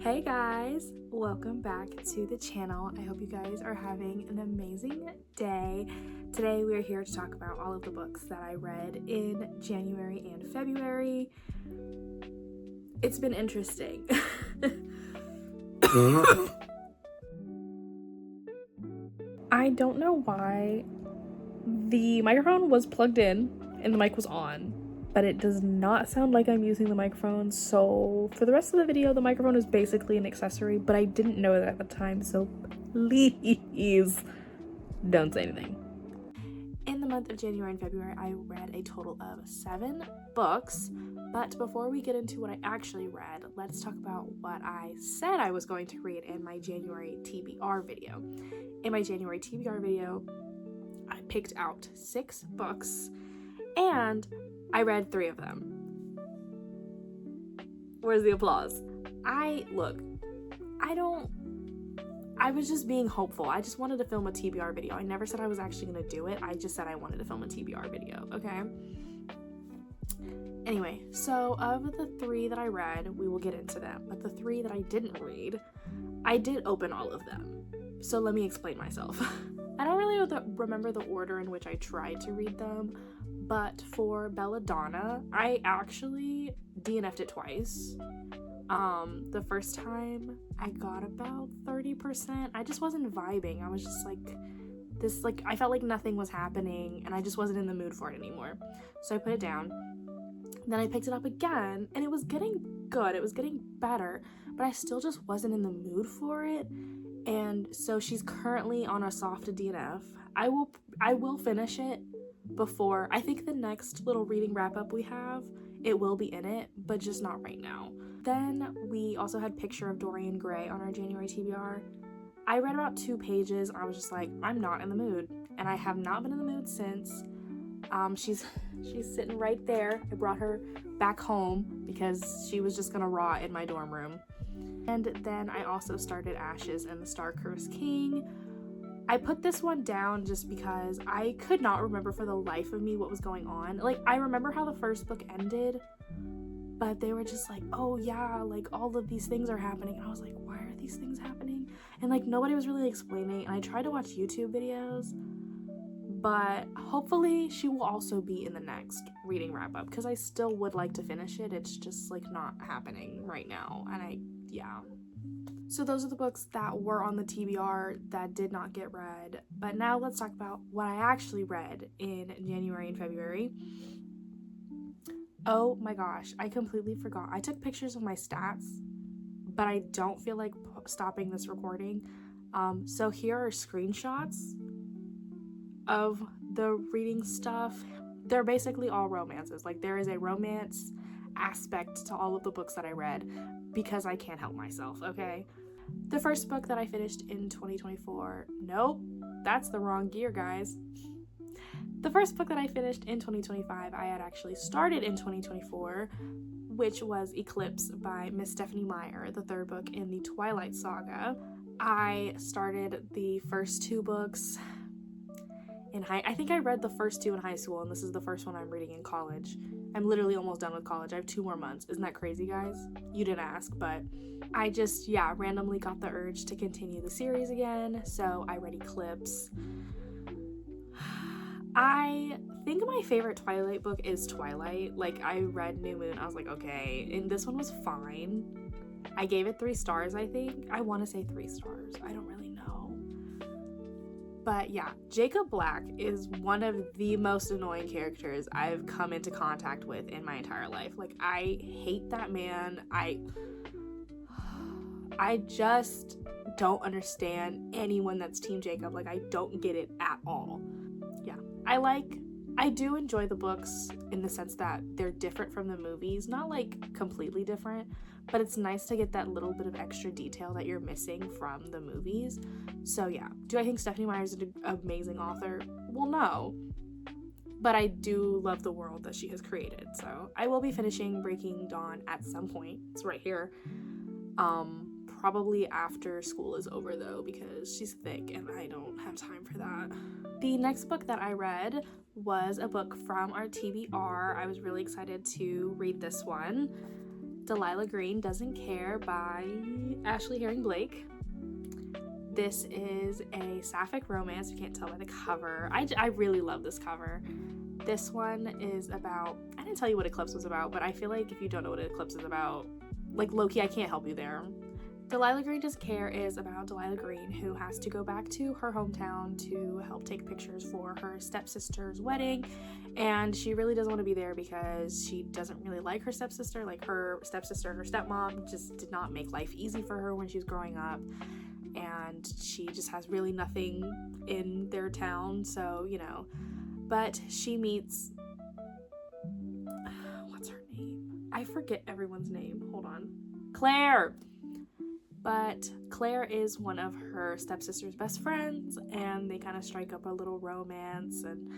Hey guys, welcome back to the channel. I hope you guys are having an amazing day. Today we are here to talk about all of the books that I read in January and February. It's been interesting. I don't know why the microphone was plugged in and the mic was on, but it does not sound like I'm using the microphone, so for the rest of the video the microphone is basically an accessory, but I didn't know that at the time, so please don't say anything. In the month of January and February I read a total of 7 books, but before we get into what I actually read, let's talk about what I said I was going to read in my January TBR video. In my January TBR video I picked out 6 books and I read 3 of them. Where's the applause? I was just being hopeful. I just wanted to film a TBR video. I never said I was actually gonna do it. I just said I wanted to film a TBR video, okay? Anyway, so of the 3 that I read, we will get into them. But the 3 that I didn't read, I did open all of them. So let me explain myself. I don't really remember the order in which I tried to read them, but for Belladonna, I actually DNF'd it twice. The first time I got about 30%. I just wasn't vibing. I was just I felt like nothing was happening and I just wasn't in the mood for it anymore. So I put it down. Then I picked it up again and it was getting good. It was getting better, but I still just wasn't in the mood for it. And so she's currently on a soft DNF. I will finish it before, I think the next little reading wrap up we have, it will be in it, but just not right now. Then we also had Picture of Dorian Gray on our January TBR. I read about 2 pages and I was just like, I'm not in the mood, and I have not been in the mood since. She's sitting right there. I brought her back home because she was just gonna rot in my dorm room. And then I also started Ashes and the Star-Cursed King. I put this one down just because I could not remember for the life of me what was going on. Like, I remember how the first book ended, but they were just like, oh yeah, like all of these things are happening. And I was like, why are these things happening? And like nobody was really explaining. And I tried to watch YouTube videos, but hopefully she will also be in the next reading wrap up because I still would like to finish it. It's just like not happening right now. And yeah. So those are the books that were on the TBR that did not get read. But now let's talk about what I actually read in January and February. Oh my gosh, I completely forgot. I took pictures of my stats, but I don't feel like stopping this recording. So here are screenshots of the reading stuff. They're basically all romances. Like, there is a romance aspect to all of the books that I read because I can't help myself, okay? The first book that I finished in 2024, nope, that's the wrong gear, guys. The first book that I finished in 2025, I had actually started in 2024, which was Eclipse by Miss Stephenie Meyer, the 3rd book in the Twilight Saga. I started the first 2 books I think I read the first 2 in high school, and this is the first one I'm reading in college. I'm literally almost done with college. I have 2 more months. Isn't that crazy, guys? You didn't ask, but I just, randomly got the urge to continue the series again, so I read Eclipse. I think my favorite Twilight book is Twilight. Like, I read New Moon, I was like, okay, and this one was fine. I gave it 3 stars, I think. I want to say 3 stars. I don't really know. But yeah, Jacob Black is one of the most annoying characters I've come into contact with in my entire life. Like, I hate that man. I just don't understand anyone that's Team Jacob. Like, I don't get it at all. Yeah, I do enjoy the books in the sense that they're different from the movies. Not like completely different, but it's nice to get that little bit of extra detail that you're missing from the movies. So yeah, do I think Stephenie Meyer is an amazing author? Well, no, but I do love the world that she has created. So I will be finishing Breaking Dawn at some point. It's right here. Probably after school is over though, because she's thick and I don't have time for that. The next book that I read was a book from our TBR. I was really excited to read this one. Delilah Green Doesn't Care by Ashley Herring Blake. This is a sapphic romance. You can't tell by the cover. I really love this cover. This one is about, I didn't tell you what Eclipse was about, but I feel like if you don't know what Eclipse is about, like low-key, I can't help you there. Delilah Green Doesn't Care is about Delilah Green, who has to go back to her hometown to help take pictures for her stepsister's wedding, and she really doesn't want to be there because she doesn't really like her stepsister. Like, her stepsister and her stepmom just did not make life easy for her when she was growing up, and she just has really nothing in their town, so, you know. But she meets, what's her name? I forget everyone's name. Hold on. Claire! But Claire is one of her stepsister's best friends, and they kind of strike up a little romance, and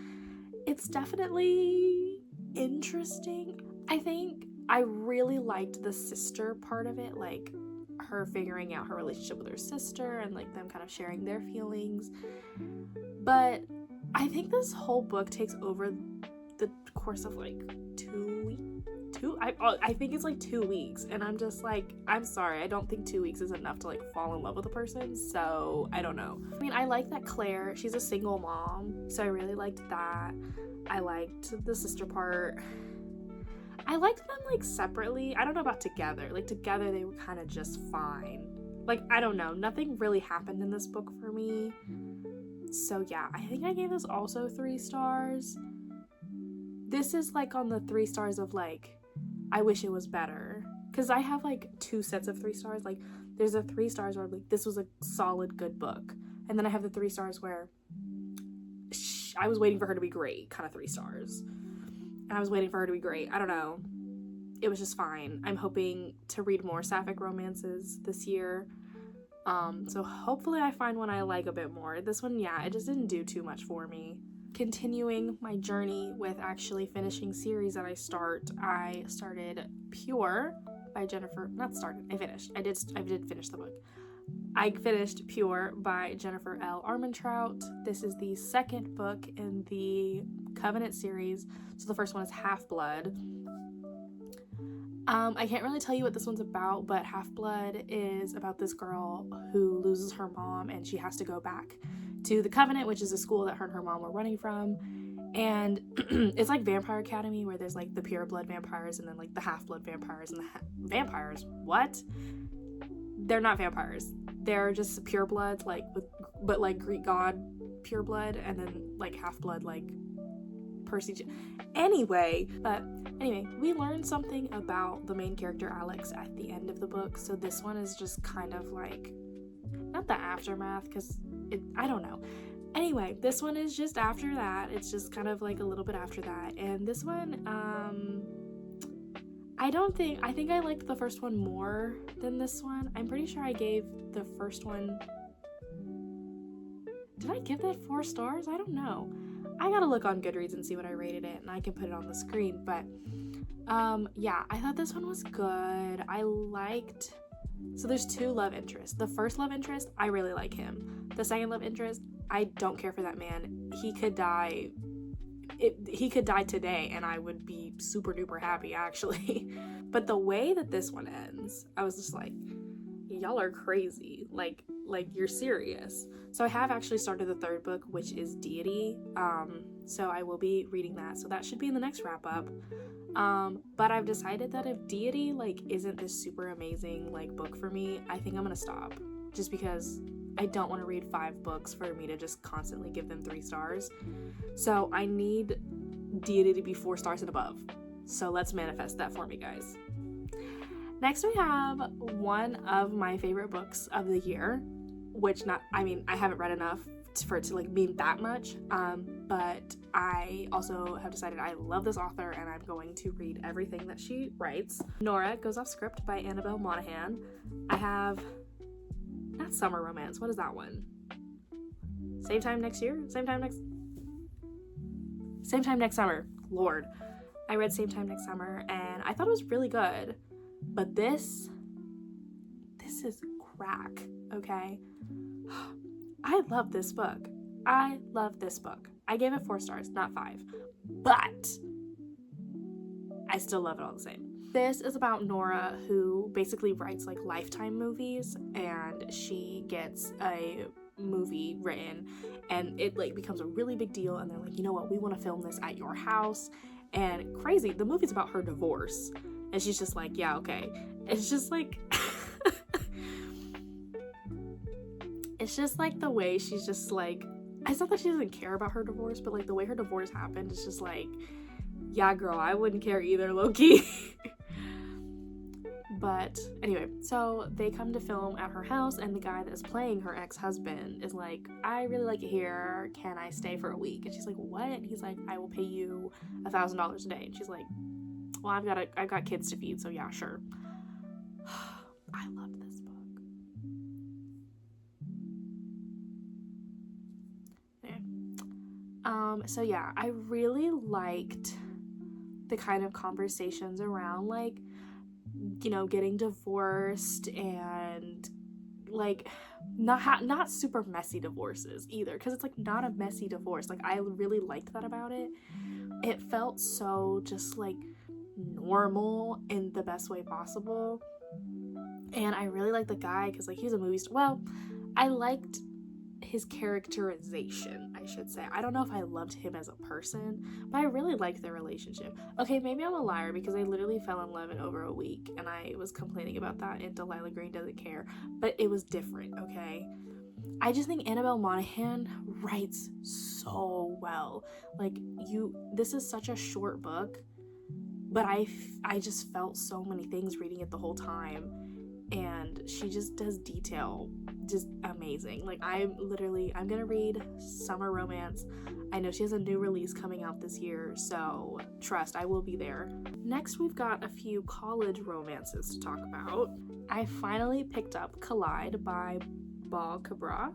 it's definitely interesting. I think I really liked the sister part of it, like her figuring out her relationship with her sister and like them kind of sharing their feelings. But I think this whole book takes over the course of like 2 weeks. I think it's like 2 weeks, and I'm just like, I'm sorry, I don't think 2 weeks is enough to like fall in love with a person, so I don't know. I mean, I like that Claire, she's a single mom, so I really liked that. I liked the sister part. I liked them like separately. I don't know about together. Like together they were kind of just fine. Like, I don't know, nothing really happened in this book for me. So yeah, I think I gave this also 3 stars. This is like on the 3 stars of like, I wish it was better, because I have like 2 sets of 3 stars. Like, there's a 3 stars where like this was a solid good book, and then I have the 3 stars where I was waiting for her to be great, kind of 3 stars, and I was waiting for her to be great. I don't know, it was just fine. I'm hoping to read more sapphic romances this year, so hopefully I find one I like a bit more. This one, yeah, it just didn't do too much for me. Continuing my journey with actually finishing series that I started Pure by Jennifer, I did finish the book. I finished Pure by Jennifer L. Armentrout. This is the 2nd book in the Covenant series. So the first one is Half-Blood. I can't really tell you what this one's about, but Half-Blood is about this girl who loses her mom, and she has to go back to the Covenant, which is a school that her and her mom were running from, and it's like Vampire Academy, where there's like the pure blood vampires and then like the half-blood vampires, and the vampires, what? They're not vampires, they're just pure blood, like but like Greek god pure blood, and then like half-blood like Percy anyway, we learned something about the main character Alex at the end of the book, so this one is just kind of like, not the aftermath, because I don't know. Anyway, this one is just after that. It's just kind of like a little bit after that. And this one, I think I liked the first one more than this one. I'm pretty sure I gave the first one, did I give that 4 stars? I don't know. I gotta look on Goodreads and see what I rated it, and I can put it on the screen. But yeah, I thought this one was good. So there's 2 love interests. The first love interest, I really like him. The second love interest, I don't care for that man. He could die. He could die today, and I would be super duper happy, actually. But the way that this one ends, I was just like, y'all are crazy. Like you're serious. So I have actually started the 3rd book, which is Deity. So I will be reading that. So that should be in the next wrap up. But I've decided that if Deity like isn't this super amazing like book for me, I think I'm gonna stop, just because I don't want to read 5 books for me to just constantly give them 3 stars. So I need Deity to be 4 stars and above. So let's manifest that for me, guys. Next we have one of my favorite books of the year, which I haven't read enough for it to like mean that much, but I also have decided I love this author and I'm going to read everything that she writes. Nora Goes Off Script by Annabelle Monaghan. I have, not Summer Romance, what is that one? Same time next summer. Lord. I read Same Time Next Summer and I thought it was really good, but this is crack, okay? I love this book. I gave it 4 stars, not 5. But I still love it all the same. This is about Nora, who basically writes like Lifetime movies, and she gets a movie written and it like becomes a really big deal, and they're like, you know what, we want to film this at your house. And crazy, the movie's about her divorce, and she's just like, yeah, okay. It's just like it's just like the way she's just like, it's not that she doesn't care about her divorce, but like the way her divorce happened is just like, yeah, girl, I wouldn't care either, low-key. But anyway, so they come to film at her house, and the guy that is playing her ex-husband is like, I really like it here, can I stay for a week? And she's like, what? And he's like, I will pay you $1,000 a day. And she's like, well, I've got kids to feed, so yeah, sure. I loved this book. Okay. So yeah, I really liked the kind of conversations around like, you know, getting divorced, and like not super messy divorces either, because it's like not a messy divorce. Like I really liked that about it. It felt so just like normal in the best way possible. And I really liked the guy because like he was a movie star. Well, I liked his characterization, I should say. I don't know if I loved him as a person, but I really liked their relationship. Okay, maybe I'm a liar because I literally fell in love in over a week, and I was complaining about that, and Delilah Green doesn't care, but it was different, okay? I just think Annabelle Monaghan writes so well. Like, this is such a short book, but I just felt so many things reading it the whole time, and she just does detail just amazing. Like I'm gonna read Summer Romance. I know she has a new release coming out this year, so trust, I will be there. Next, we've got a few college romances to talk about. I finally picked up Collide by Bal Cabra.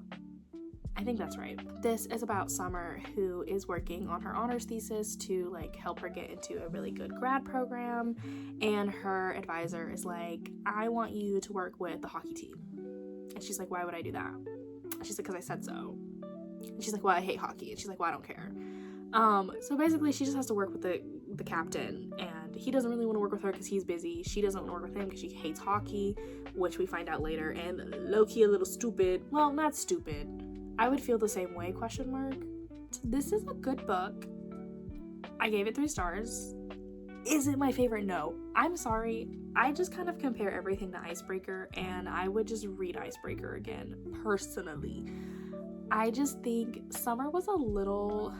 I think that's right. This is about Summer, who is working on her honors thesis to like help her get into a really good grad program, and her advisor is like, I want you to work with the hockey team. And she's like, why would I do that? And she's like, because I said so. And she's like, well, I hate hockey. And she's like, well, I don't care. So basically she just has to work with the captain, and he doesn't really want to work with her because he's busy. She doesn't want to work with him because she hates hockey, which we find out later, and low-key a little stupid. Well, not stupid. I would feel the same way, ? This is a good book. I gave it 3 stars. Is it my favorite? No. I'm sorry. I just kind of compare everything to Icebreaker, and I would just read Icebreaker again, personally. I just think Summer was a little...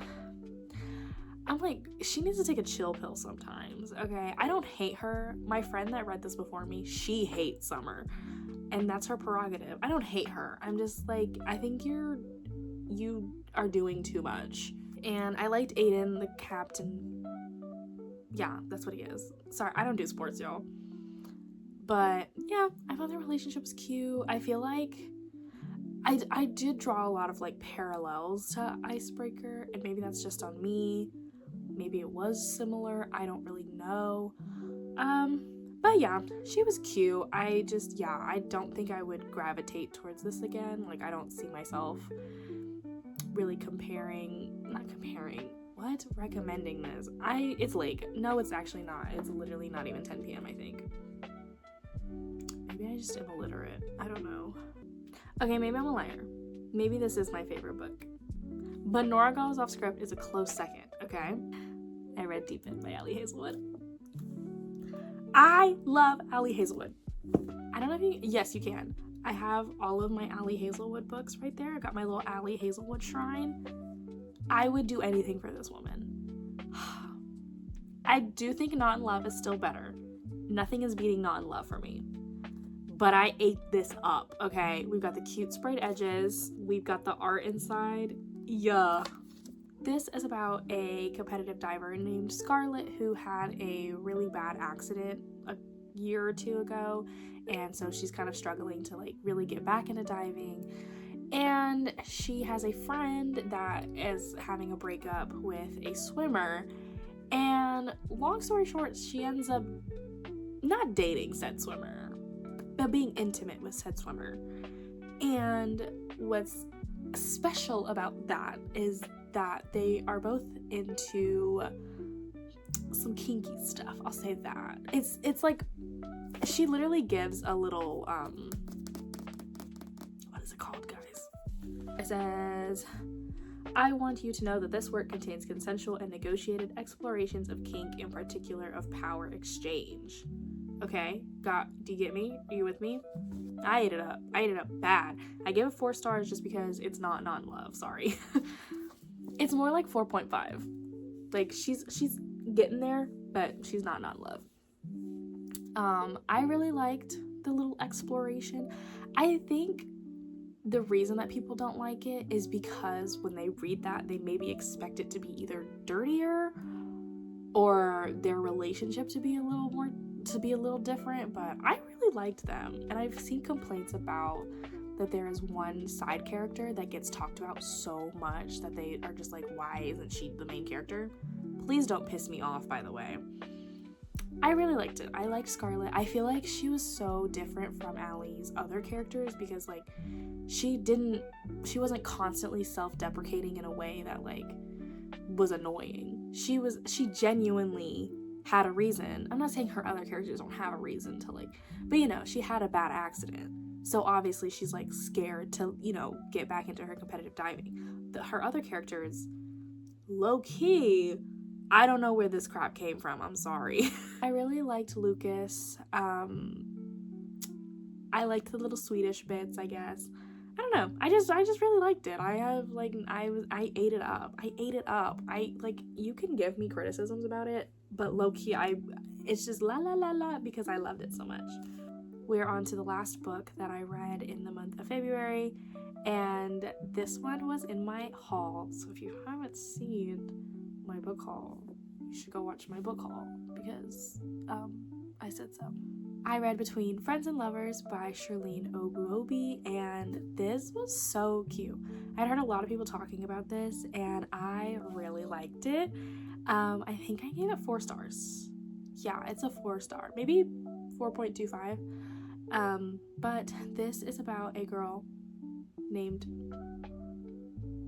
I'm like, she needs to take a chill pill sometimes, okay? I don't hate her. My friend that read this before me, she hates Summer, and that's her prerogative. I don't hate her. I'm just like, I think you are doing too much. And I liked Aiden, the captain. Yeah, that's what he is. Sorry, I don't do sports, y'all. But yeah, I thought their relationship was cute. I feel like I did draw a lot of like parallels to Icebreaker, and maybe that's just on me. Maybe it was similar. I don't really know. But yeah, she was cute. I don't think I would gravitate towards this again. Like, I don't see myself really recommending this. It's late. No, it's actually not. It's literally not even 10 p.m. I think. Maybe I just am illiterate. I don't know. Okay, maybe I'm a liar. Maybe this is my favorite book. But Nora Goes Off Script is a close second, okay? I read Deep End by Ali Hazelwood. I love Ali Hazelwood. I don't know if you... Yes, you can. I have all of my Ali Hazelwood books right there. I got my little Ali Hazelwood shrine. I would do anything for this woman. I do think Not in Love is still better. Nothing is beating Not in Love for me. But I ate this up, okay? We've got the cute sprayed edges. We've got the art inside. Yeah. This is about a competitive diver named Scarlett who had a really bad accident a year or 2 ago, and so she's kind of struggling to like really get back into diving. And she has a friend that is having a breakup with a swimmer, and long story short, she ends up not dating said swimmer, but being intimate with said swimmer. And what's special about that is that they are both into some kinky stuff. I'll say that. It's like she literally gives a little what is it called, guys? It says, I want you to know that this work contains consensual and negotiated explorations of kink, in particular of power exchange. Okay, do you get me? Are you with me? I ate it up bad. I gave it 4 stars just because it's not non-love, sorry. It's more like 4.5. Like, she's getting there, but she's not non-love. I really liked the little exploration. I think the reason that people don't like it is because when they read that, they maybe expect it to be either dirtier or their relationship to be a little different, but I really liked them. And I've seen complaints about that there is one side character that gets talked about so much that they are just like, why isn't she the main character? Please don't piss me off, by the way. I really liked it. I liked Scarlett. I feel like she was so different from Allie's other characters because, like, she wasn't constantly self-deprecating in a way that, like, was annoying. She genuinely had a reason. I'm not saying her other characters don't have a reason to, like, but, you know, she had a bad accident. So obviously she's, like, scared to, you know, get back into her competitive diving. Her other characters, low-key, I don't know where this crap came from. I'm sorry. I really liked Lucas. I liked the little Swedish bits, I guess. I don't know. I just really liked it. I ate it up. You can give me criticisms about it, but low-key, it's just la la la la because I loved it so much. We're on to the last book that I read in the month of February, and this one was in my haul. So if you haven't seen my book haul, you should go watch my book haul because I said so. I read Between Friends and Lovers by Shirlene Obuobi, and this was so cute. I'd heard a lot of people talking about this, and I really liked it. I think I gave it 4 stars. Yeah, it's a 4-star, maybe 4.25. But this is about a girl named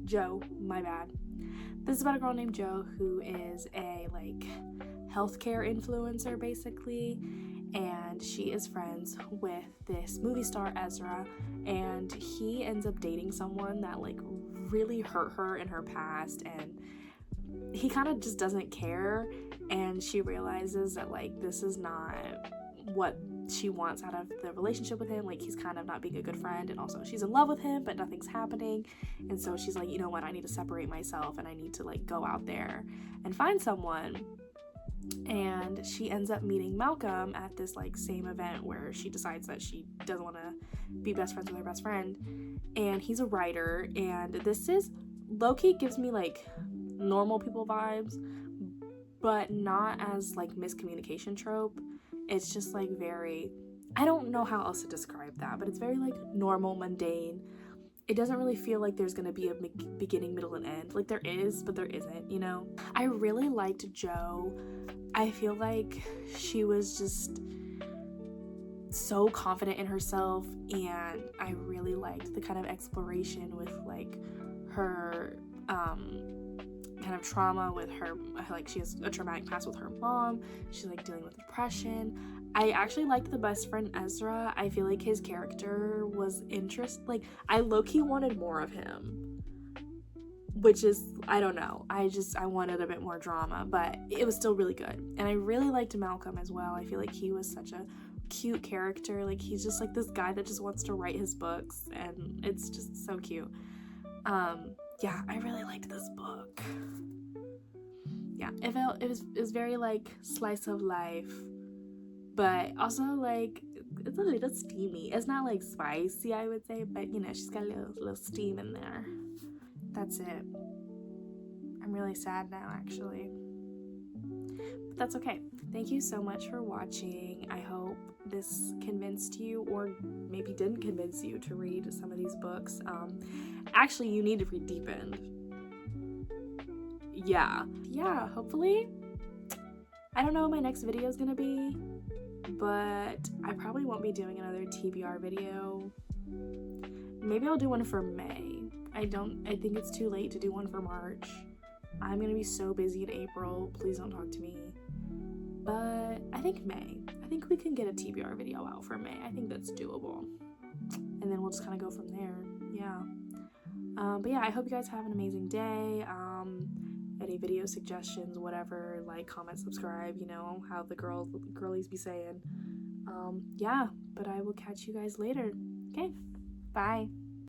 Jo. My bad. This is about a girl named Jo who is a, like, healthcare influencer, basically, and she is friends with this movie star, Ezra, and he ends up dating someone that, like, really hurt her in her past, and he kind of just doesn't care, and she realizes that, like, this is not what she wants out of the relationship with him. Like, he's kind of not being a good friend, and also she's in love with him, but nothing's happening, and so she's like, you know what, I need to separate myself, and I need to, like, go out there and find someone. And she ends up meeting Malcolm at this, like, same event where she decides that she doesn't want to be best friends with her best friend, and he's a writer, and this is low-key gives me, like, normal people vibes, but not as, like, miscommunication trope. It's just, like, very, I don't know how else to describe that, but it's very, like, normal, mundane. It doesn't really feel like there's gonna be a beginning, middle, and end. Like, there is, but there isn't, you know? I really liked Jo. I feel like she was just so confident in herself, and I really liked the kind of exploration with, like, her, kind of trauma with her, like, she has a traumatic past with her mom. She's, like, dealing with depression. I actually liked the best friend Ezra. I feel like his character was like, I low-key wanted more of him, which is, I don't know, I wanted a bit more drama, but it was still really good. And I really liked Malcolm as well. I feel like he was such a cute character. Like, he's just, like, this guy that just wants to write his books, and it's just so cute. Yeah, I really liked this book. Yeah, it was very, like, slice of life, but also, like, it's a little steamy. It's not, like, spicy, I would say, but, you know, she's got a little steam in there. That's it. I'm really sad now, actually, but that's okay. Thank you so much for watching. I hope this convinced you, or maybe didn't convince you, to read some of these books. Actually, you need to read Deep End. Yeah, hopefully. I don't know what my next video is gonna be, but I probably won't be doing another TBR video. Maybe I'll do one for May. I think it's too late to do one for March. I'm gonna be so busy in April. Please don't talk to me. But I think May. I think we can get a TBR video out for May. I think that's doable. And then we'll just kind of go from there. Yeah. But yeah, I hope you guys have an amazing day. Any video suggestions, whatever, like, comment, subscribe, you know, how the girlies be saying. Yeah, but I will catch you guys later. Okay, bye.